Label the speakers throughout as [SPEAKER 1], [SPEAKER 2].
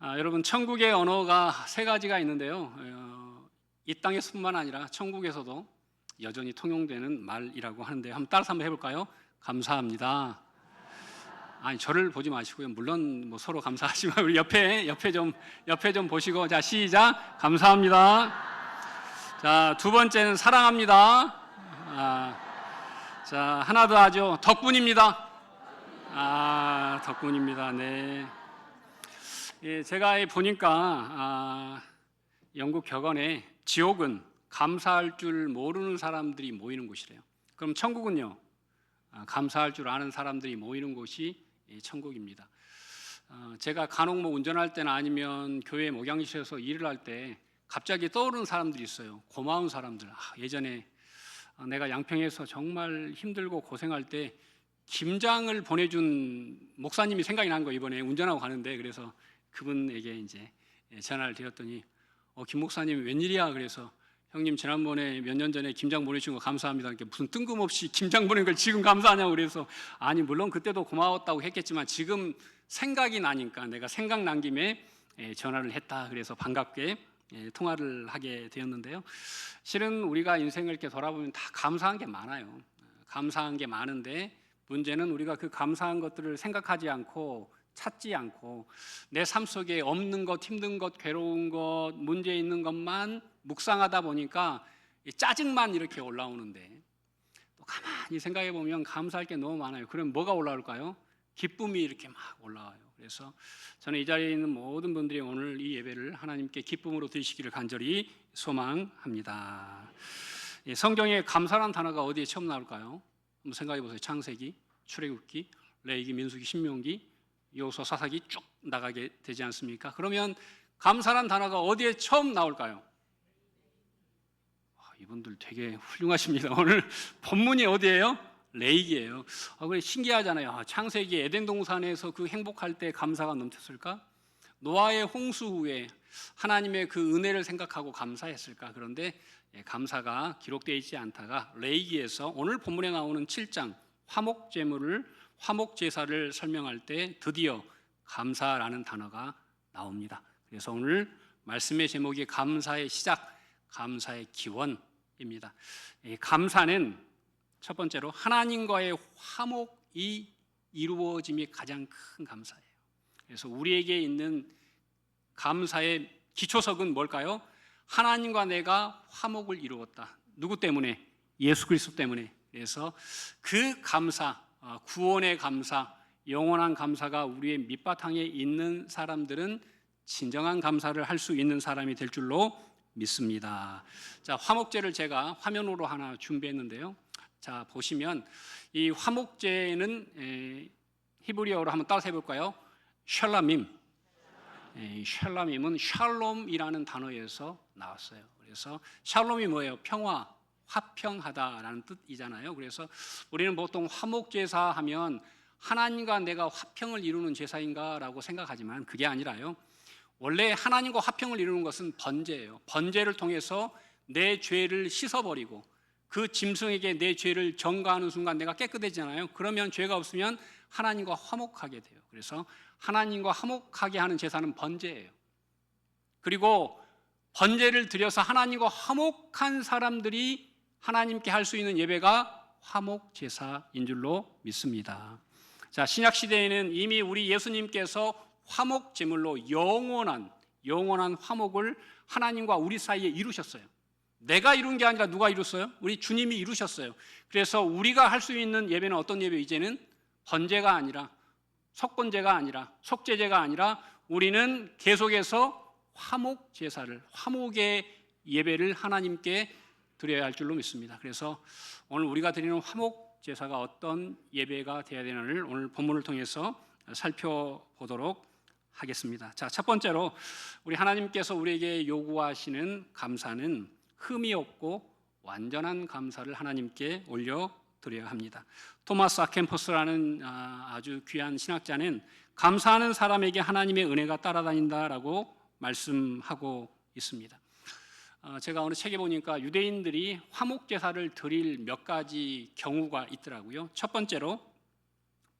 [SPEAKER 1] 여러분, 천국의 언어가 세 가지가 있는데요. 이 땅에서뿐만 아니라 천국에서도 여전히 통용되는 말이라고 하는데 한번 따라서 한번 해볼까요? 감사합니다. 아니, 저를 보지 마시고요. 물론 뭐 서로 감사하지만 우리 옆에 좀 보시고, 자, 시작. 감사합니다. 자, 두 번째는 사랑합니다. 자, 하나 더 하죠. 덕분입니다. 덕분입니다. 네. 예, 제가 보니까 영국 격언에 지옥은 감사할 줄 모르는 사람들이 모이는 곳이래요. 그럼 천국은요? 감사할 줄 아는 사람들이 모이는 곳이 천국입니다. 제가 간혹 뭐 운전할 때나 아니면 교회 목양실에서 일을 할 때 갑자기 떠오르는 사람들이 있어요. 고마운 사람들. 예전에 내가 양평에서 정말 힘들고 고생할 때 김장을 보내준 목사님이 생각이 난 거예요. 이번에 운전하고 가는데. 그래서 그분에게 이제 전화를 드렸더니 김 목사님 웬일이야? 그래서 형님 지난번에 몇 년 전에 김장 보내주신 거 감사합니다. 그러니까 무슨 뜬금없이 김장 보낸 걸 지금 감사하냐고. 그래서 아니 물론 그때도 고마웠다고 했겠지만 지금 생각이 나니까 내가 생각난 김에 전화를 했다. 그래서 반갑게 통화를 하게 되었는데요. 실은 우리가 인생을 이렇게 돌아보면 다 감사한 게 많아요. 감사한 게 많은데 문제는 우리가 그 감사한 것들을 생각하지 않고 찾지 않고 내 삶 속에 없는 것, 힘든 것, 괴로운 것, 문제 있는 것만 묵상하다 보니까 짜증만 이렇게 올라오는데, 또 가만히 생각해 보면 감사할 게 너무 많아요. 그럼 뭐가 올라올까요? 기쁨이 이렇게 막 올라와요. 그래서 저는 이 자리에 있는 모든 분들이 오늘 이 예배를 하나님께 기쁨으로 드리시기를 간절히 소망합니다. 성경에 감사라는 단어가 어디에 처음 나올까요? 한번 생각해 보세요. 창세기, 출애굽기, 레위기, 민수기, 신명기, 여호수아, 사사기 쭉 나가게 되지 않습니까? 그러면 감사란 단어가 어디에 처음 나올까요? 이분들 되게 훌륭하십니다. 오늘 본문이 어디예요? 레위기예요. 그래 신기하잖아요. 창세기 에덴 동산에서 그 행복할 때 감사가 넘쳤을까? 노아의 홍수 후에 하나님의 그 은혜를 생각하고 감사했을까? 그런데 감사가 기록되어 있지 않다가 레위기에서 오늘 본문에 나오는 7장 화목 제사를 설명할 때 드디어 감사라는 단어가 나옵니다. 그래서 오늘 말씀의 제목이 감사의 시작, 감사의 기원입니다. 감사는 첫 번째로 하나님과의 화목이 이루어짐이 가장 큰 감사예요. 그래서 우리에게 있는 감사의 기초석은 뭘까요? 하나님과 내가 화목을 이루었다. 누구 때문에? 예수 그리스도 때문에. 그래서 그 감사, 구원의 감사, 영원한 감사가 우리의 밑바탕에 있는 사람들은 진정한 감사를 할 수 있는 사람이 될 줄로 믿습니다. 자, 화목제를 제가 화면으로 하나 준비했는데요. 자, 보시면 이 화목제는 히브리어로 한번 따라서 해볼까요? 샬람임. 샬람임은 샬롬이라는 단어에서 나왔어요. 그래서 샬롬이 뭐예요? 평화, 화평하다라는 뜻이잖아요. 그래서 우리는 보통 화목제사 하면 하나님과 내가 화평을 이루는 제사인가라고 생각하지만 그게 아니라요. 원래 하나님과 화평을 이루는 것은 번제예요. 번제를 통해서 내 죄를 씻어버리고 그 짐승에게 내 죄를 전가하는 순간 내가 깨끗해지잖아요. 그러면 죄가 없으면 하나님과 화목하게 돼요. 그래서 하나님과 화목하게 하는 제사는 번제예요. 그리고 번제를 드려서 하나님과 화목한 사람들이 하나님께 할 수 있는 예배가 화목 제사인 줄로 믿습니다. 자, 신약 시대에는 이미 우리 예수님께서 화목 제물로 영원한 화목을 하나님과 우리 사이에 이루셨어요. 내가 이룬 게 아니라 누가 이뤘어요? 우리 주님이 이루셨어요. 그래서 우리가 할 수 있는 예배는 어떤 예배? 이제는 번제가 아니라 속번제가 아니라 속죄제가 아니라 우리는 계속해서 화목 제사를, 화목의 예배를 하나님께 드려야 할 줄로 믿습니다. 그래서 오늘 우리가 드리는 화목 제사가 어떤 예배가 되어야 되는지를 오늘 본문을 통해서 살펴보도록 하겠습니다. 자, 첫 번째로 우리 하나님께서 우리에게 요구하시는 감사는 흠이 없고 완전한 감사를 하나님께 올려드려야 합니다. 토마스 아켄포스라는 아주 귀한 신학자는 감사하는 사람에게 하나님의 은혜가 따라다닌다라고 말씀하고 있습니다. 제가 어느 책에 보니까 유대인들이 화목제사를 드릴 몇 가지 경우가 있더라고요. 첫 번째로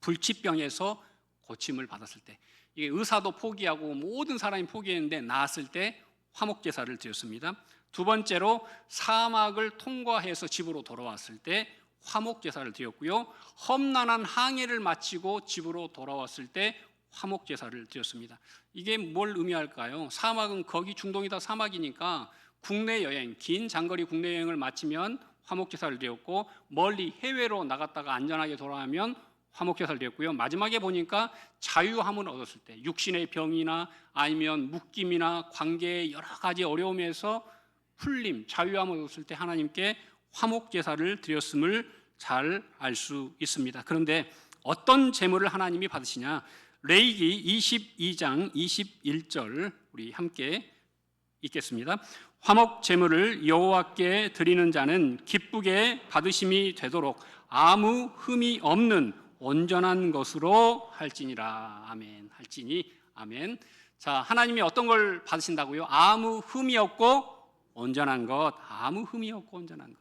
[SPEAKER 1] 불치병에서 고침을 받았을 때, 이게 의사도 포기하고 모든 사람이 포기했는데 나았을 때 화목제사를 드렸습니다. 두 번째로 사막을 통과해서 집으로 돌아왔을 때 화목제사를 드렸고요. 험난한 항해를 마치고 집으로 돌아왔을 때 화목제사를 드렸습니다. 이게 뭘 의미할까요? 사막은 거기 중동이 다 사막이니까 국내 여행, 긴 장거리 국내 여행을 마치면 화목제사를 드렸고, 멀리 해외로 나갔다가 안전하게 돌아오면 화목제사를 드렸고요. 마지막에 보니까 자유함을 얻었을 때, 육신의 병이나 아니면 묶임이나 관계의 여러 가지 어려움에서 풀림, 자유함을 얻었을 때 하나님께 화목제사를 드렸음을 잘 알 수 있습니다. 그런데 어떤 제물을 하나님이 받으시냐? 레위기 22장 21절 우리 함께 읽겠습니다. 화목 제물을 여호와께 드리는 자는 기쁘게 받으심이 되도록 아무 흠이 없는 온전한 것으로 할지니라. 아멘. 할지니. 아멘. 자, 하나님이 어떤 걸 받으신다고요? 아무 흠이 없고 온전한 것. 아무 흠이 없고 온전한 것.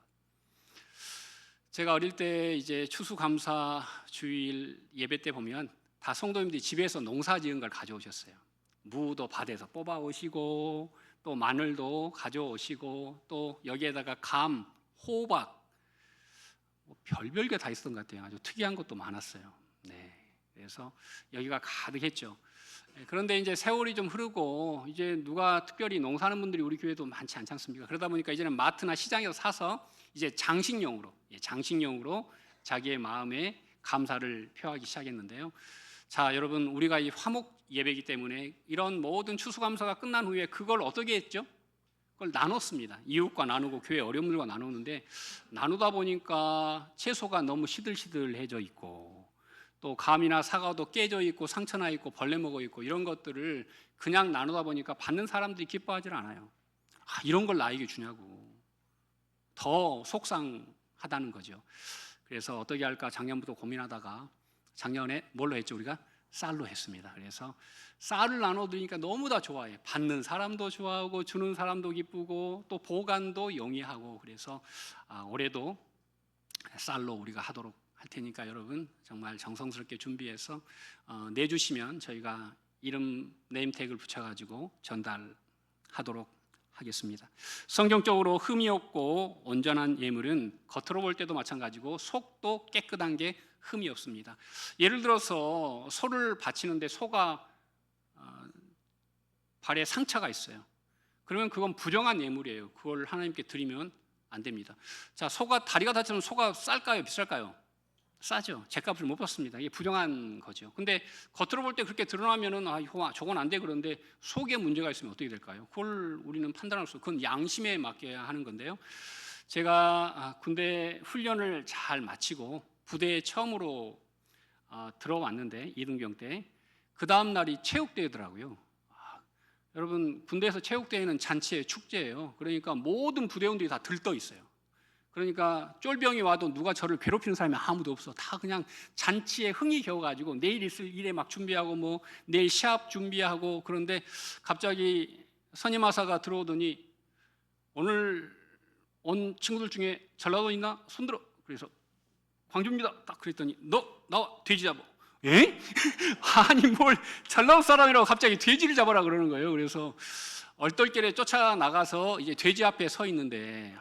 [SPEAKER 1] 제가 어릴 때 이제 추수감사 주일 예배 때 보면 다 성도님들이 집에서 농사 지은 걸 가져오셨어요. 무도 밭에서 뽑아 오시고, 또 마늘도 가져오시고, 또 여기에다가 감, 호박, 별별 게 다 있었던 것 같아요. 아주 특이한 것도 많았어요. 네, 그래서 여기가 가득했죠. 그런데 이제 세월이 좀 흐르고 이제 누가 특별히 농사하는 분들이 우리 교회도 많지 않지 않습니까? 그러다 보니까 이제는 마트나 시장에서 사서 이제 장식용으로 자기의 마음에 감사를 표하기 시작했는데요. 자, 여러분, 우리가 이 화목 예배이기 때문에 이런 모든 추수감사가 끝난 후에 그걸 어떻게 했죠? 그걸 나눴습니다. 이웃과 나누고 교회 어려움들과 나누는데, 나누다 보니까 채소가 너무 시들시들해져 있고, 또 감이나 사과도 깨져 있고 상처나 있고 벌레 먹어 있고, 이런 것들을 그냥 나누다 보니까 받는 사람들이 기뻐하지 않아요. 아, 이런 걸 나에게 주냐고 더 속상하다는 거죠. 그래서 어떻게 할까 작년부터 고민하다가 작년에 뭘로 했죠? 우리가 쌀로 했습니다. 그래서 쌀을 나눠드리니까 너무 다 좋아해. 받는 사람도 좋아하고 주는 사람도 기쁘고 또 보관도 용이하고, 그래서 올해도 쌀로 우리가 하도록 할 테니까 여러분 정말 정성스럽게 준비해서 내주시면 저희가 이름 네임택을 붙여가지고 전달하도록 하겠습니다. 성경적으로 흠이 없고 온전한 예물은 겉으로 볼 때도 마찬가지고 속도 깨끗한 게 흠이 없습니다. 예를 들어서 소를 바치는데 소가 발에 상처가 있어요. 그러면 그건 부정한 예물이에요. 그걸 하나님께 드리면 안 됩니다. 자, 소가 다리가 다치면 소가 쌀까요? 비쌀까요? 싸죠. 제값을 못 받습니다. 이게 부정한 거죠. 근데 겉으로 볼 때 그렇게 드러나면은 저건 안 돼. 그런데 속에 문제가 있으면 어떻게 될까요? 그걸 우리는 판단할 수 없고 그건 양심에 맡겨야 하는 건데요. 제가 군대 훈련을 잘 마치고 부대에 처음으로 들어왔는데, 이등병 때 그 다음 날이 체육대회더라고요. 여러분, 군대에서 체육대회는 잔치의 축제예요. 그러니까 모든 부대원들이 다 들떠 있어요. 그러니까 쫄병이 와도 누가 저를 괴롭히는 사람이 아무도 없어. 다 그냥 잔치에 흥이 겨워가지고 내일 있을 일에 막 준비하고 뭐 내일 시합 준비하고. 그런데 갑자기 선임하사가 들어오더니 오늘 온 친구들 중에 전라도 있나? 손들어. 그래서 광주입니다. 딱 그랬더니 너 나와 돼지 잡아. 에? 아니 뭘 전라도 사람이라고 갑자기 돼지를 잡아라 그러는 거예요. 그래서 얼떨결에 쫓아나가서 이제 돼지 앞에 서 있는데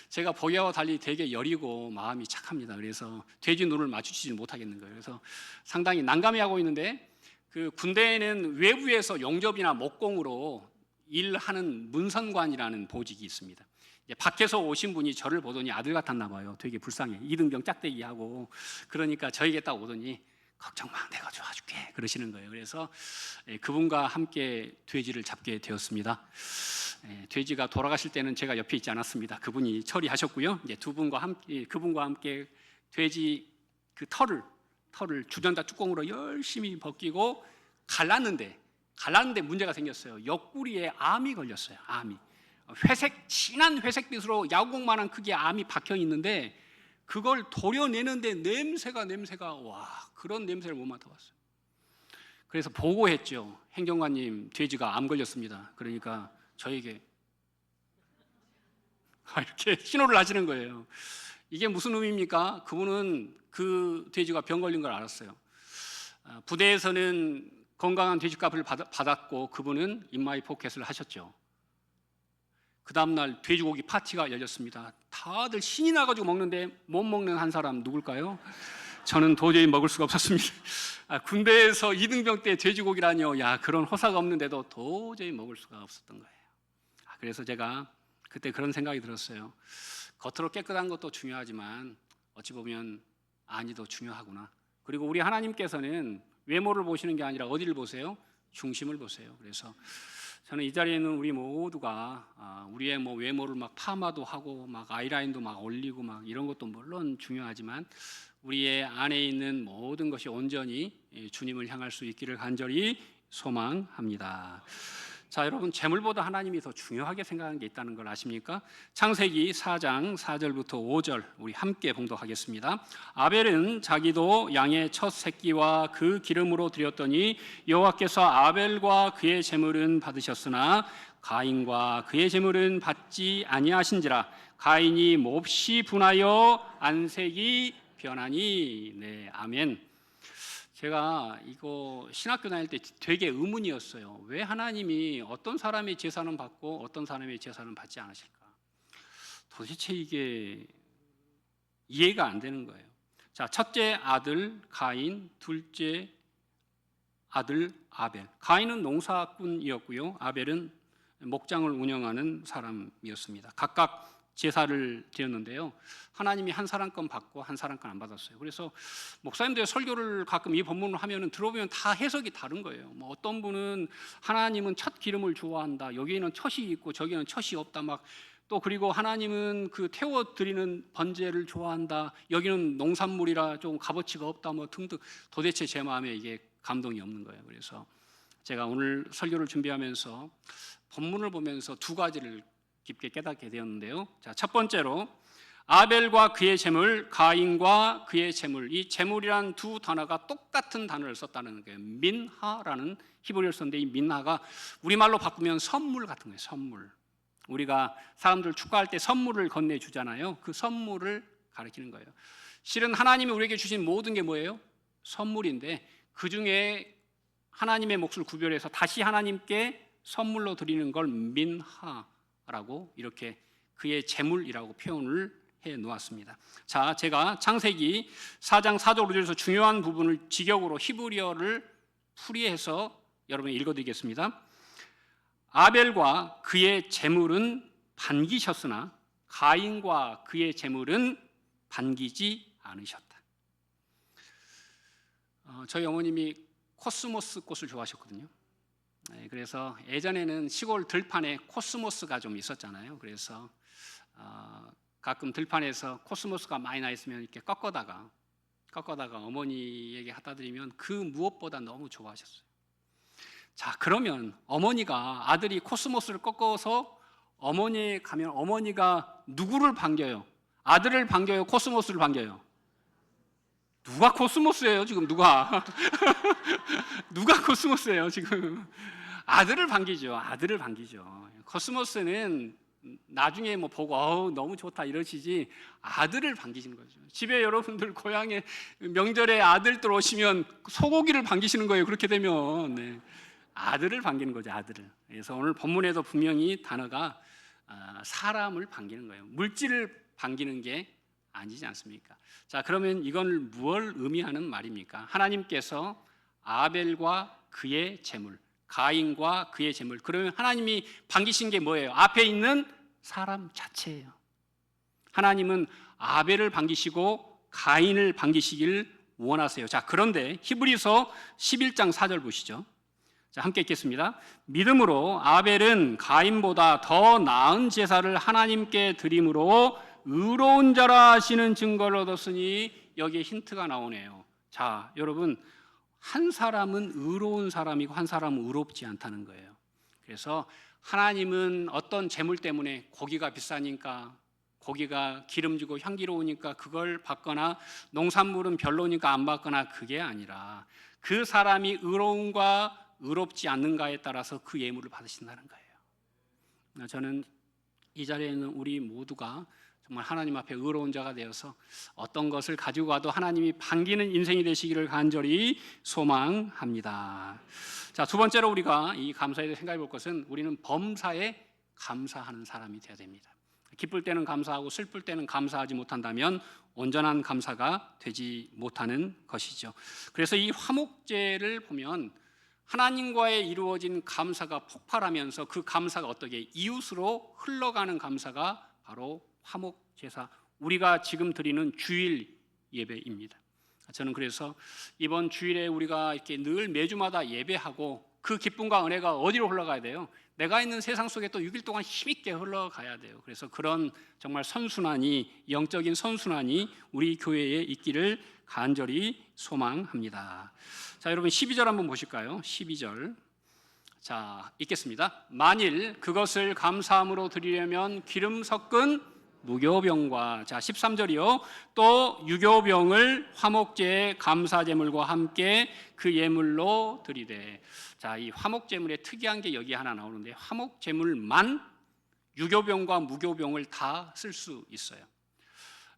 [SPEAKER 1] 제가 보기와 달리 되게 여리고 마음이 착합니다. 그래서 돼지 눈을 마주치지 못하겠는 거예요. 그래서 상당히 난감해하고 있는데, 그 군대에는 외부에서 용접이나 목공으로 일하는 문선관이라는 보직이 있습니다. 이제 밖에서 오신 분이 저를 보더니 아들 같았나 봐요. 되게 불쌍해. 이등병 짝대기하고. 그러니까 저에게 딱 오더니 걱정 마, 내가 도와줄게 그러시는 거예요. 그래서 그분과 함께 돼지를 잡게 되었습니다. 돼지가 돌아가실 때는 제가 옆에 있지 않았습니다. 그분이 처리하셨고요. 이제 그분과 함께 돼지 그 털을 주전자 뚜껑으로 열심히 벗기고 갈랐는데 문제가 생겼어요. 옆구리에 암이 걸렸어요. 암이 진한 회색빛으로 야구공만한 크기의 암이 박혀 있는데, 그걸 도려내는데 냄새가 그런 냄새를 못 맡아봤어요. 그래서 보고했죠. 행정관님, 돼지가 암 걸렸습니다. 그러니까 저에게 이렇게 신호를 하시는 거예요. 이게 무슨 의미입니까? 그분은 그 돼지가 병 걸린 걸 알았어요. 부대에서는 건강한 돼지값을 받았고 그분은 인마이 포켓을 하셨죠. 그 다음날 돼지고기 파티가 열렸습니다. 다들 신이 나가지고 먹는데 못 먹는 한 사람 누굴까요? 저는 도저히 먹을 수가 없었습니다. 군대에서 2등병 때 돼지고기라뇨. 야, 그런 호사가 없는데도 도저히 먹을 수가 없었던 거예요. 그래서 제가 그때 그런 생각이 들었어요. 겉으로 깨끗한 것도 중요하지만 어찌 보면 안이 더 중요하구나. 그리고 우리 하나님께서는 외모를 보시는 게 아니라 어디를 보세요? 중심을 보세요. 그래서 저는 이 자리에 있는 우리 모두가 우리의 외모를 막 파마도 하고 막 아이라인도 막 올리고 막 이런 것도 물론 중요하지만 우리의 안에 있는 모든 것이 온전히 주님을 향할 수 있기를 간절히 소망합니다. 자, 여러분, 재물보다 하나님이 더 중요하게 생각하는 게 있다는 걸 아십니까? 창세기 4장 4절부터 5절 우리 함께 봉독하겠습니다. 아벨은 자기도 양의 첫 새끼와 그 기름으로 드렸더니 여호와께서 아벨과 그의 제물은 받으셨으나 가인과 그의 제물은 받지 아니하신지라. 가인이 몹시 분하여 안색이 변하니. 네, 아멘. 제가 이거 신학교 다닐 때 되게 의문이었어요. 왜 하나님이 어떤 사람의 제사는 받고 어떤 사람의 제사는 받지 않으실까? 도대체 이게 이해가 안 되는 거예요. 자, 첫째 아들 가인, 둘째 아들 아벨. 가인은 농사꾼이었고요. 아벨은 목장을 운영하는 사람이었습니다. 각각 제사를 드렸는데요. 하나님이 한 사람 건 받고 한 사람 건 안 받았어요. 그래서 목사님들 설교를 가끔 이 본문을 하면은 들어보면 다 해석이 다른 거예요. 어떤 분은 하나님은 첫 기름을 좋아한다. 여기는 첫이 있고 저기는 첫이 없다. 막 또 그리고 하나님은 그 태워 드리는 번제를 좋아한다. 여기는 농산물이라 좀 값어치가 없다. 뭐 등등. 도대체 제 마음에 이게 감동이 없는 거예요. 그래서 제가 오늘 설교를 준비하면서 본문을 보면서 두 가지를 깊게 깨닫게 되었는데요. 자, 첫 번째로 아벨과 그의 제물, 가인과 그의 제물. 이 제물이란 두 단어가 똑같은 단어를 썼다는 거예요. 민하라는 히브리어를 썼는데 이 민하가 우리말로 바꾸면 선물 같은 거예요. 선물. 우리가 사람들 축하할 때 선물을 건네주잖아요. 그 선물을 가리키는 거예요. 실은 하나님이 우리에게 주신 모든 게 뭐예요? 선물인데 그 중에 하나님의 몫을 구별해서 다시 하나님께 선물로 드리는 걸 민하라고 이렇게 그의 제물이라고 표현을 해 놓았습니다. 자, 제가 창세기 4장 4절 5절에서 중요한 부분을 직역으로 히브리어를 풀이해서 여러분이 읽어드리겠습니다. 아벨과 그의 제물은 반기셨으나 가인과 그의 제물은 반기지 않으셨다. 저희 어머님이 코스모스 꽃을 좋아하셨거든요. 네, 그래서 예전에는 시골 들판에 코스모스가 좀 있었잖아요. 그래서 가끔 들판에서 코스모스가 많이 나 있으면 이렇게 꺾어다가 어머니에게 갖다 드리면 그 무엇보다 너무 좋아하셨어요. 자, 그러면 어머니가 아들이 코스모스를 꺾어서 어머니에 가면 어머니가 누구를 반겨요? 아들을 반겨요? 코스모스를 반겨요? 누가 코스모스예요 지금? 누가 코스모스예요 지금? 아들을 반기죠. 아들을 반기죠. 코스모스는 나중에 보고 너무 좋다 이러시지 아들을 반기시는 거죠. 집에 여러분들 고향에 명절에 아들들 오시면 소고기를 반기시는 거예요. 그렇게 되면 네. 아들을 반기는 거죠. 아들을. 그래서 오늘 본문에도 분명히 단어가 사람을 반기는 거예요. 물질을 반기는 게 아니지 않습니까? 자, 그러면 이건 무엇을 의미하는 말입니까? 하나님께서 아벨과 그의 제물, 가인과 그의 제물. 그러면 하나님이 반기신 게 뭐예요? 앞에 있는 사람 자체예요. 하나님은 아벨을 반기시고 가인을 반기시길 원하세요. 자, 그런데 히브리서 11장 4절 보시죠. 자, 함께 읽겠습니다. 믿음으로 아벨은 가인보다 더 나은 제사를 하나님께 드림으로 의로운 자라 하시는 증거를 얻었으니 여기에 힌트가 나오네요. 자, 여러분, 한 사람은 의로운 사람이고 한 사람은 의롭지 않다는 거예요. 그래서 하나님은 어떤 재물 때문에 고기가 비싸니까, 고기가 기름지고 향기로우니까 그걸 받거나 농산물은 별로니까 안 받거나 그게 아니라 그 사람이 의로운가 의롭지 않는가에 따라서 그 예물을 받으신다는 거예요. 저는 이 자리에 있는 우리 모두가 정말 하나님 앞에 의로운 자가 되어서 어떤 것을 가지고 가도 하나님이 반기는 인생이 되시기를 간절히 소망합니다. 자, 두 번째로 우리가 이 감사에 대해 생각해 볼 것은 우리는 범사에 감사하는 사람이 되어야 됩니다. 기쁠 때는 감사하고 슬플 때는 감사하지 못한다면 온전한 감사가 되지 못하는 것이죠. 그래서 이 화목제를 보면 하나님과의 이루어진 감사가 폭발하면서 그 감사가 어떻게 이웃으로 흘러가는 감사가 바로 화목제사, 우리가 지금 드리는 주일 예배입니다. 저는 그래서 이번 주일에 우리가 이렇게 늘 매주마다 예배하고 그 기쁨과 은혜가 어디로 흘러가야 돼요? 내가 있는 세상 속에 또 6일 동안 힘있게 흘러가야 돼요. 그래서 그런 정말 선순환이, 영적인 선순환이 우리 교회에 있기를 간절히 소망합니다. 자, 여러분 12절 한번 보실까요? 12절. 자, 읽겠습니다. 만일 그것을 감사함으로 드리려면 기름 섞은 무교병과, 자 13절이요, 또 유교병을 화목제의 감사제물과 함께 그 예물로 드리되. 자, 이 화목제물에 특이한 게 여기 하나 나오는데 화목제물만 유교병과 무교병을 다 쓸 수 있어요.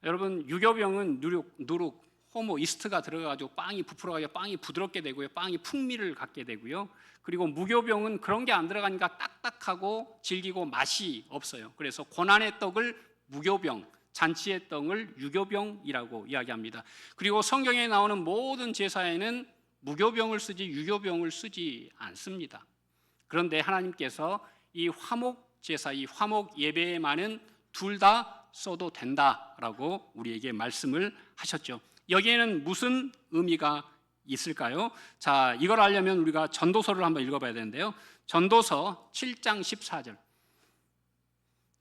[SPEAKER 1] 여러분 유교병은 누룩, 호모, 이스트가 들어가가지고 빵이 부풀어가지고 빵이 부드럽게 되고요, 빵이 풍미를 갖게 되고요. 그리고 무교병은 그런 게 안 들어가니까 딱딱하고 질기고 맛이 없어요. 그래서 고난의 떡을 무교병, 잔치의 떡을 유교병이라고 이야기합니다. 그리고 성경에 나오는 모든 제사에는 무교병을 쓰지 유교병을 쓰지 않습니다. 그런데 하나님께서 이 화목 제사, 이 화목 예배에만은 둘 다 써도 된다라고 우리에게 말씀을 하셨죠. 여기에는 무슨 의미가 있을까요? 자, 이걸 알려면 우리가 전도서를 한번 읽어봐야 되는데요. 전도서 7장 14절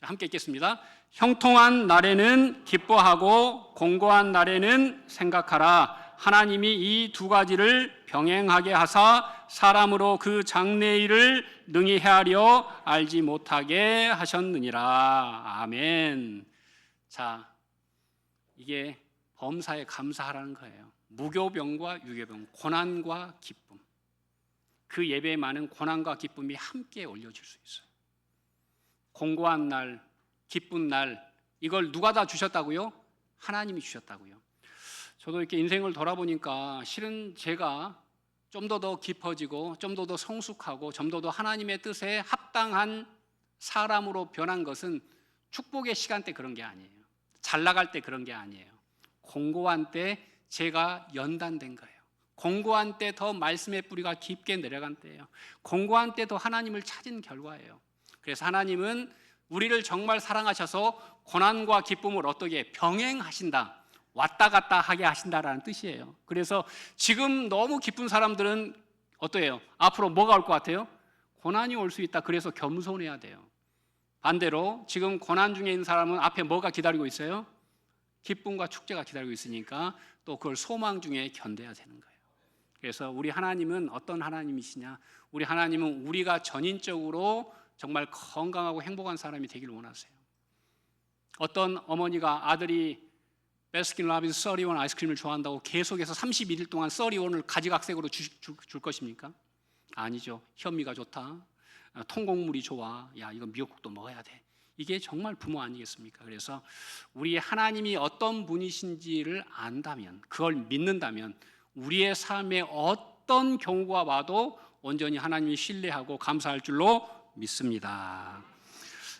[SPEAKER 1] 함께 읽겠습니다. 형통한 날에는 기뻐하고 공고한 날에는 생각하라. 하나님이 이 두 가지를 병행하게 하사 사람으로 그 장래일을 능히 헤아려 알지 못하게 하셨느니라. 아멘. 자, 이게 범사에 감사하라는 거예요. 무교병과 유교병, 고난과 기쁨. 그 예배에 많은 고난과 기쁨이 함께 올려질 수 있어요. 공고한 날, 기쁜 날, 이걸 누가 다 주셨다고요? 하나님이 주셨다고요. 저도 이렇게 인생을 돌아보니까 실은 제가 좀 더 깊어지고 좀 더 성숙하고 좀 더 하나님의 뜻에 합당한 사람으로 변한 것은 축복의 시간 때 그런 게 아니에요. 잘 나갈 때 그런 게 아니에요. 공고한 때 제가 연단된 거예요. 공고한 때 더 말씀의 뿌리가 깊게 내려간 때예요. 공고한 때 더 하나님을 찾은 결과예요. 그래서 하나님은 우리를 정말 사랑하셔서 고난과 기쁨을 어떻게 병행하신다, 왔다 갔다 하게 하신다라는 뜻이에요. 그래서 지금 너무 기쁜 사람들은 어떠해요? 앞으로 뭐가 올 것 같아요? 고난이 올 수 있다. 그래서 겸손해야 돼요. 반대로 지금 고난 중에 있는 사람은 앞에 뭐가 기다리고 있어요? 기쁨과 축제가 기다리고 있으니까 또 그걸 소망 중에 견뎌야 되는 거예요. 그래서 우리 하나님은 어떤 하나님이시냐? 우리 하나님은 우리가 전인적으로 정말 건강하고 행복한 사람이 되길 원하세요. 어떤 어머니가 아들이 베스킨라빈스 31 아이스크림을 좋아한다고 계속해서 31일 동안 31을 가지각색으로 줄 것입니까? 아니죠. 현미가 좋다, 통곡물이 좋아, 야 이거 미역국도 먹어야 돼. 이게 정말 부모 아니겠습니까? 그래서 우리 하나님이 어떤 분이신지를 안다면, 그걸 믿는다면 우리의 삶에 어떤 경우가 와도 온전히 하나님을 신뢰하고 감사할 줄로 믿습니다.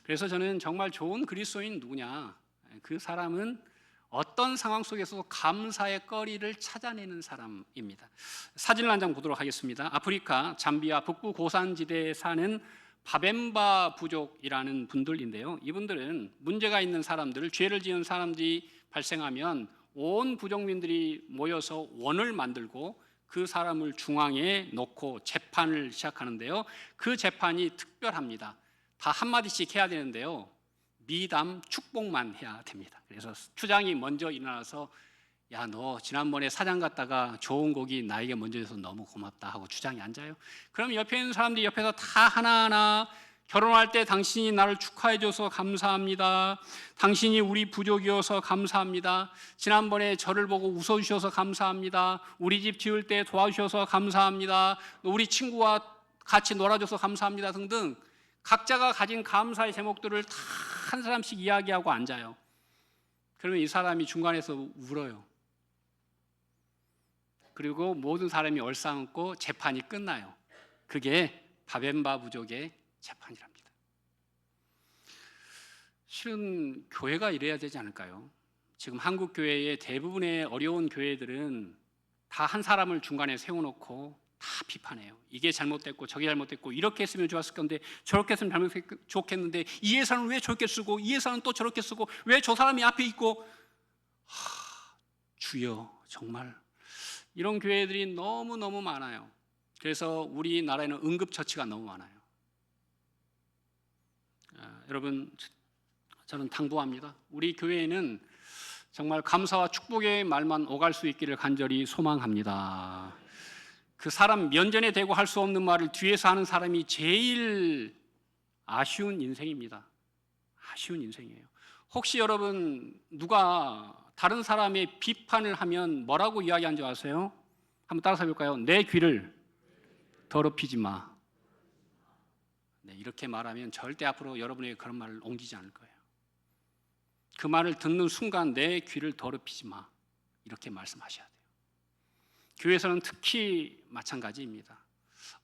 [SPEAKER 1] 그래서 저는 정말 좋은 그리스도인 누구냐? 그 사람은 어떤 상황 속에서도 감사의 거리를 찾아내는 사람입니다. 사진을 한 장 보도록 하겠습니다. 아프리카 잠비아 북부 고산지대에 사는 바벤바 부족이라는 분들인데요. 이분들은 문제가 있는 사람들, 죄를 지은 사람들이 발생하면 온 부족민들이 모여서 원을 만들고 그 사람을 중앙에 놓고 재판을 시작하는데요. 그 재판이 특별합니다. 다 한마디씩 해야 되는데요. 미담, 축복만 해야 됩니다. 그래서 추장이 먼저 일어나서 야, 너 지난번에 사장 갔다가 좋은 고기 나에게 먼저 줘서 너무 고맙다 하고 추장이 앉아요. 그럼 옆에 있는 사람들이 옆에서 다 하나하나 결혼할 때 당신이 나를 축하해줘서 감사합니다. 당신이 우리 부족이어서 감사합니다. 지난번에 저를 보고 웃어주셔서 감사합니다. 우리 집 지을 때 도와주셔서 감사합니다. 우리 친구와 같이 놀아줘서 감사합니다 등등 각자가 가진 감사의 제목들을 다 한 사람씩 이야기하고 앉아요. 그러면 이 사람이 중간에서 울어요. 그리고 모든 사람이 얼싸안고 재판이 끝나요. 그게 바벤바 부족의 재판이랍니다. 실은 교회가 이래야 되지 않을까요? 지금 한국 교회의 대부분의 어려운 교회들은 다 한 사람을 중간에 세워놓고 다 비판해요. 이게 잘못됐고 저게 잘못됐고 이렇게 했으면 좋았을 건데 저렇게 했으면 좋겠는데 이 예산은 왜 저렇게 쓰고 이 예산은 또 저렇게 쓰고 왜 저 사람이 앞에 있고, 주여, 정말 이런 교회들이 너무너무 많아요. 그래서 우리나라에는 응급처치가 너무 많아요. 여러분, 저는 당부합니다. 우리 교회에는 정말 감사와 축복의 말만 오갈 수 있기를 간절히 소망합니다. 그 사람 면전에 대고 할 수 없는 말을 뒤에서 하는 사람이 제일 아쉬운 인생입니다. 아쉬운 인생이에요. 혹시 여러분 누가 다른 사람의 비판을 하면 뭐라고 이야기한 줄 아세요? 한번 따라서 해볼까요? 내 귀를 더럽히지 마. 네, 이렇게 말하면 절대 앞으로 여러분에게 그런 말을 옮기지 않을 거예요. 그 말을 듣는 순간 내 귀를 더럽히지 마, 이렇게 말씀하셔야 돼요. 교회에서는 특히 마찬가지입니다.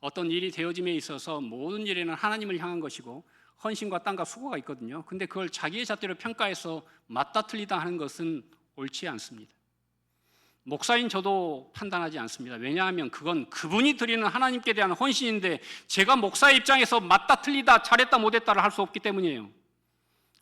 [SPEAKER 1] 어떤 일이 되어짐에 있어서 모든 일에는 하나님을 향한 것이고 헌신과 땀과 수고가 있거든요. 근데 그걸 자기의 잣대로 평가해서 맞다 틀리다 하는 것은 옳지 않습니다. 목사인 저도 판단하지 않습니다. 왜냐하면 그건 그분이 드리는 하나님께 대한 헌신인데 제가 목사의 입장에서 맞다 틀리다 잘했다 못했다를 할 수 없기 때문이에요.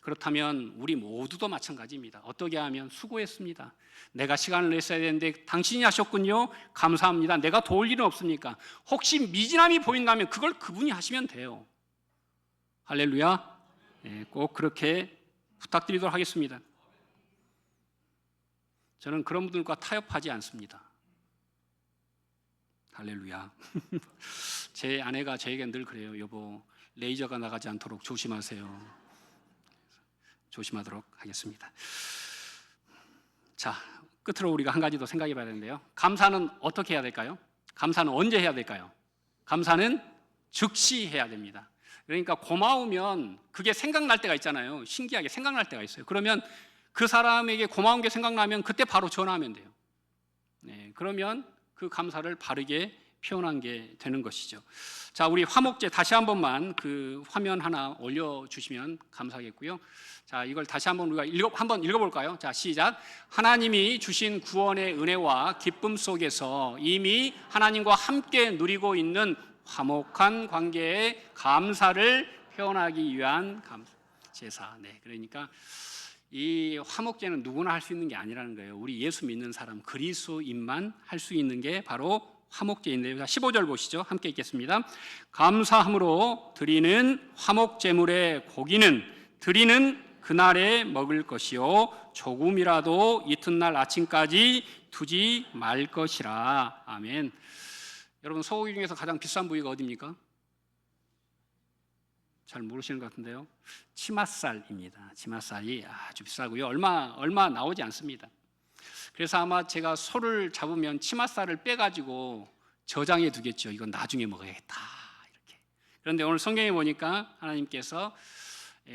[SPEAKER 1] 그렇다면 우리 모두도 마찬가지입니다. 어떻게 하면 수고했습니다. 내가 시간을 냈어야 되는데 당신이 하셨군요. 감사합니다. 내가 도울 일은 없습니까? 혹시 미진함이 보인다면 그걸 그분이 하시면 돼요. 할렐루야. 네, 꼭 그렇게 부탁드리도록 하겠습니다. 저는 그런 분들과 타협하지 않습니다. 할렐루야. 제 아내가 저에게 늘 그래요. 여보, 레이저가 나가지 않도록 조심하세요. 조심하도록 하겠습니다. 자, 끝으로 우리가 한 가지 더 생각해 봐야 되는데요. 감사는 어떻게 해야 될까요? 감사는 언제 해야 될까요? 감사는 즉시 해야 됩니다. 그러니까 고마우면 그게 생각날 때가 있잖아요. 신기하게 생각날 때가 있어요. 그러면 그 사람에게 고마운 게 생각나면 그때 바로 전화하면 돼요. 네, 그러면 그 감사를 바르게 표현한 게 되는 것이죠. 자, 우리 화목제 다시 한 번만 그 화면 하나 올려주시면 감사하겠고요. 자, 이걸 다시 한번 우리가 한번 읽어볼까요? 자, 시작. 하나님이 주신 구원의 은혜와 기쁨 속에서 이미 하나님과 함께 누리고 있는 화목한 관계에 감사를 표현하기 위한 제사. 네, 그러니까 이 화목제는 누구나 할 수 있는 게 아니라는 거예요. 우리 예수 믿는 사람, 그리스도인만 할 수 있는 게 바로 화목제인데요. 15절 보시죠. 함께 읽겠습니다. 감사함으로 드리는 화목제물의 고기는 드리는 그날에 먹을 것이요 조금이라도 이튿날 아침까지 두지 말 것이라. 아멘. 여러분, 소고기 중에서 가장 비싼 부위가 어디입니까? 잘 모르시는 것 같은데요. 치맛살입니다. 치맛살이 아주 비싸고요. 얼마 나오지 않습니다. 그래서 아마 제가 소를 잡으면 치맛살을 빼가지고 저장해 두겠죠. 이건 나중에 먹어야겠다, 이렇게. 그런데 오늘 성경에 보니까 하나님께서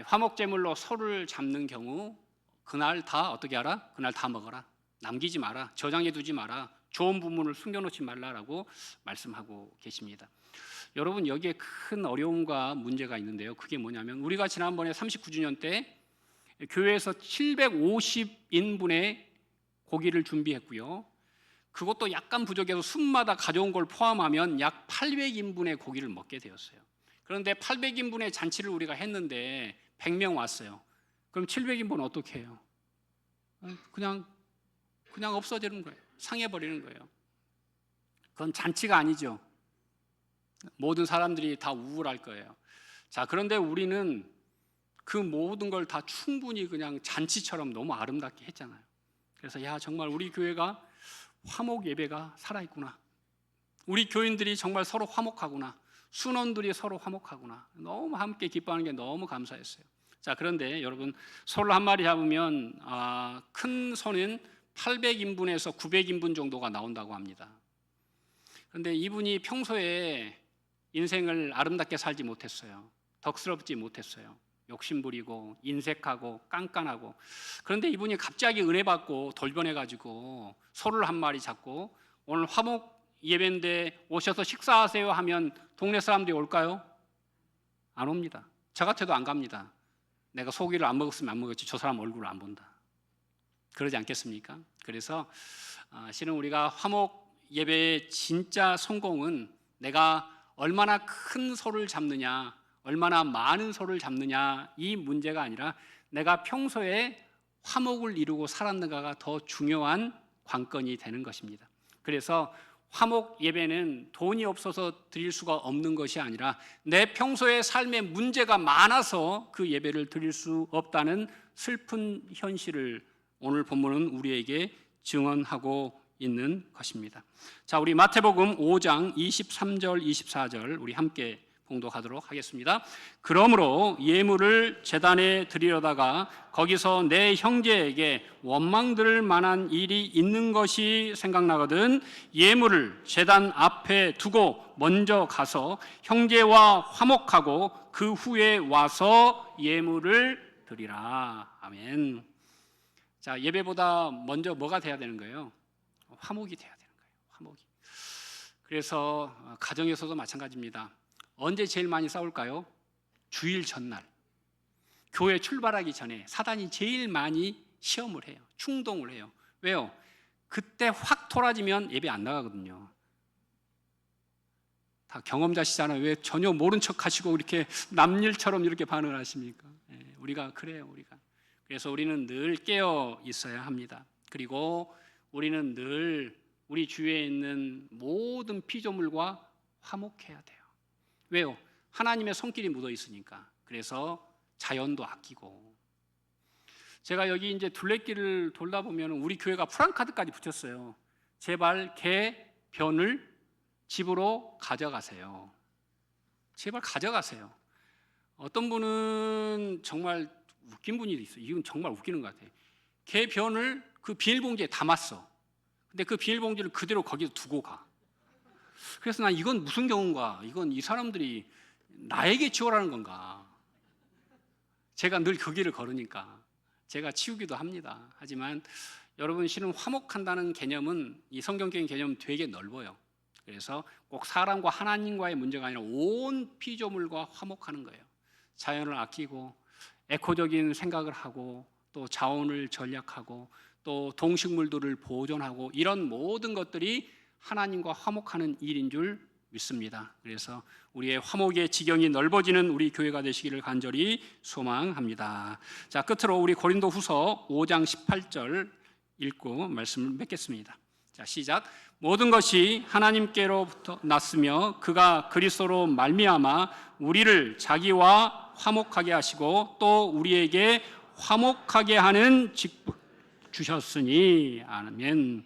[SPEAKER 1] 화목제물로 소를 잡는 경우 그날 다 어떻게 하라? 그날 다 먹어라. 남기지 마라. 저장해 두지 마라. 좋은 부분을 숨겨놓지 말라라고 말씀하고 계십니다. 여러분, 여기에 큰 어려움과 문제가 있는데요. 그게 뭐냐면 우리가 지난번에 39주년 때 교회에서 750인분의 고기를 준비했고요. 그것도 약간 부족해서 숲마다 가져온 걸 포함하면 약 800인분의 고기를 먹게 되었어요. 그런데 800인분의 잔치를 우리가 했는데 100명 왔어요. 그럼 700인분 어떻게 해요? 그냥 없어지는 거예요. 상해버리는 거예요. 그건 잔치가 아니죠. 모든 사람들이 다 우울할 거예요. 자, 그런데 우리는 그 모든 걸 다 충분히 그냥 잔치처럼 너무 아름답게 했잖아요. 그래서 정말 우리 교회가 화목 예배가 살아있구나. 우리 교인들이 정말 서로 화목하구나. 순원들이 서로 화목하구나. 너무 함께 기뻐하는 게 너무 감사했어요. 자, 그런데 여러분, 소를 한 마리 잡으면 큰 소는 800인분에서 900인분 정도가 나온다고 합니다. 그런데 이분이 평소에 인생을 아름답게 살지 못했어요. 덕스럽지 못했어요. 욕심부리고 인색하고 깐깐하고. 그런데 이분이 갑자기 은혜 받고 돌변해가지고 소를 한 마리 잡고 오늘 화목 예배인데 오셔서 식사하세요 하면 동네 사람들이 올까요? 안 옵니다. 저 같아도 안 갑니다. 내가 소고기를 안 먹었으면 안 먹었지 저 사람 얼굴을 안 본다. 그러지 않겠습니까? 그래서 실은 우리가 화목 예배의 진짜 성공은 내가 얼마나 큰 소를 잡느냐, 얼마나 많은 소를 잡느냐 이 문제가 아니라 내가 평소에 화목을 이루고 살았는가가 더 중요한 관건이 되는 것입니다. 그래서 화목 예배는 돈이 없어서 드릴 수가 없는 것이 아니라 내 평소의 삶에 문제가 많아서 그 예배를 드릴 수 없다는 슬픈 현실을 오늘 본문은 우리에게 증언하고 있는 것입니다. 자, 우리 마태복음 5장 23절 24절 우리 함께 봉독하도록 하겠습니다. 그러므로 예물을 제단에 드리려다가 거기서 내 형제에게 원망 들을 만한 일이 있는 것이 생각나거든 예물을 제단 앞에 두고 먼저 가서 형제와 화목하고 그 후에 와서 예물을 드리라. 아멘. 자, 예배보다 먼저 뭐가 돼야 되는 거예요? 화목이 돼야 되는 거예요. 화목이. 그래서 가정에서도 마찬가지입니다. 언제 제일 많이 싸울까요? 주일 전날. 교회 출발하기 전에 사단이 제일 많이 시험을 해요. 충동을 해요. 왜요? 그때 확 토라지면 예배 안 나가거든요. 다 경험자시잖아요. 왜 전혀 모른 척 하시고 이렇게 남일처럼 이렇게 반응을 하십니까? 우리가 그래요. 그래서 우리는 늘 깨어 있어야 합니다. 그리고 우리는 늘 우리 주위에 있는 모든 피조물과 화목해야 돼요. 왜요? 하나님의 손길이 묻어 있으니까. 그래서 자연도 아끼고. 제가 여기 이제 둘레길을 돌다 보면 우리 교회가 프랑카드까지 붙였어요. 제발 개 변을 집으로 가져가세요. 제발 가져가세요. 어떤 분은 정말 웃긴 분이 있어요. 이건 정말 웃기는 것 같아요. 개 변을 그 비닐봉지에 담았어. 근데 그 비닐봉지를 그대로 거기에 두고 가. 그래서 난 이건 무슨 경우인가? 이건 이 사람들이 나에게 치우라는 건가? 제가 늘 그 길을 걸으니까 제가 치우기도 합니다. 하지만 여러분 실은 화목한다는 개념은 이 성경적인 개념은 되게 넓어요. 그래서 꼭 사람과 하나님과의 문제가 아니라 온 피조물과 화목하는 거예요. 자연을 아끼고 에코적인 생각을 하고 또 자원을 전략하고 또 동식물들을 보존하고 이런 모든 것들이 하나님과 화목하는 일인 줄 믿습니다. 그래서 우리의 화목의 지경이 넓어지는 우리 교회가 되시기를 간절히 소망합니다. 자, 끝으로 우리 고린도후서 5장 18절 읽고 말씀을 맺겠습니다. 자, 시작. 모든 것이 하나님께로부터 났으며 그가 그리스도로 말미암아 우리를 자기와 화목하게 하시고 또 우리에게 화목하게 하는 직분 주셨으니. 아멘.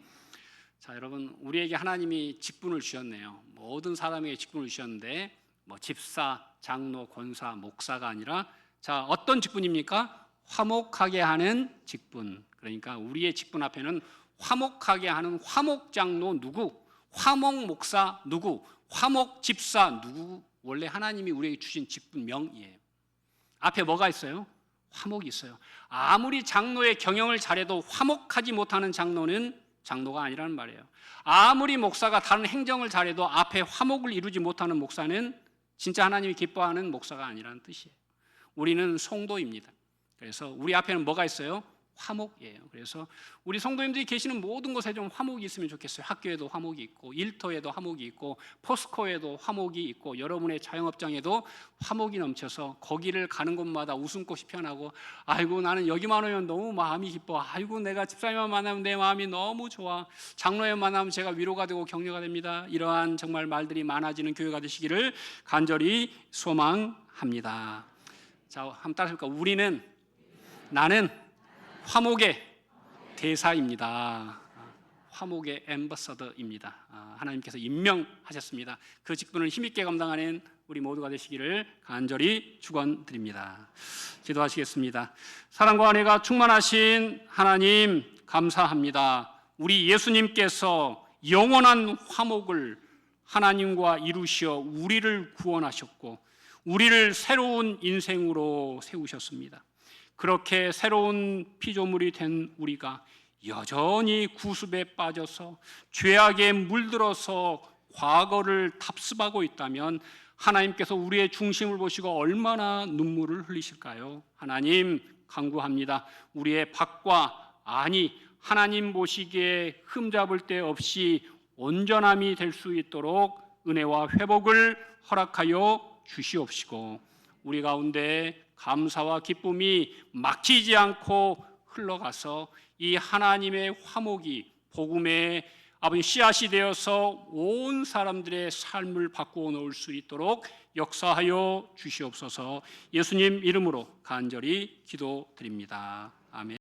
[SPEAKER 1] 자, 여러분 우리에게 하나님이 직분을 주셨네요. 모든 사람에게 직분을 주셨는데 뭐 집사, 장로, 권사, 목사가 아니라 자, 어떤 직분입니까? 화목하게 하는 직분. 그러니까 우리의 직분 앞에는 화목하게 하는 화목장로 누구, 화목 목사 누구, 화목 집사 누구. 원래 하나님이 우리에게 주신 직분명이에요. 앞에 뭐가 있어요? 화목이 있어요. 아무리 장로의 경영을 잘해도 화목하지 못하는 장로는 장로가 아니라는 말이에요. 아무리 목사가 다른 행정을 잘해도 앞에 화목을 이루지 못하는 목사는 진짜 하나님이 기뻐하는 목사가 아니라는 뜻이에요. 우리는 성도입니다. 그래서 우리 앞에는 뭐가 있어요? 화목이에요. 그래서 우리 성도님들이 계시는 모든 곳에 좀 화목이 있으면 좋겠어요. 학교에도 화목이 있고 일터에도 화목이 있고 포스코에도 화목이 있고 여러분의 자영업장에도 화목이 넘쳐서 거기를 가는 곳마다 웃음꽃이 피어나고 아이고 나는 여기만 오면 너무 마음이 기뻐. 아이고 내가 집사님만 만나면 내 마음이 너무 좋아. 장로님 만나면 제가 위로가 되고 격려가 됩니다. 이러한 정말 말들이 많아지는 교회가 되시기를 간절히 소망합니다. 자, 한번 따라해볼까? 나는 화목의 대사입니다. 화목의 앰버서더입니다. 하나님께서 임명하셨습니다. 그 직분을 힘있게 감당하는 우리 모두가 되시기를 간절히 축원드립니다. 기도하시겠습니다. 사랑과 은혜가 충만하신 하나님 감사합니다. 우리 예수님께서 영원한 화목을 하나님과 이루시어 우리를 구원하셨고 우리를 새로운 인생으로 세우셨습니다. 그렇게 새로운 피조물이 된 우리가 여전히 구습에 빠져서 죄악에 물들어서 과거를 답습하고 있다면 하나님께서 우리의 중심을 보시고 얼마나 눈물을 흘리실까요? 하나님 간구합니다. 우리의 밖과 안이 하나님 보시기에 흠잡을 데 없이 온전함이 될 수 있도록 은혜와 회복을 허락하여 주시옵시고 우리 가운데 감사와 기쁨이 막히지 않고 흘러가서 이 하나님의 화목이 복음의 아버지 씨앗이 되어서 온 사람들의 삶을 바꾸어 놓을 수 있도록 역사하여 주시옵소서. 예수님 이름으로 간절히 기도드립니다. 아멘.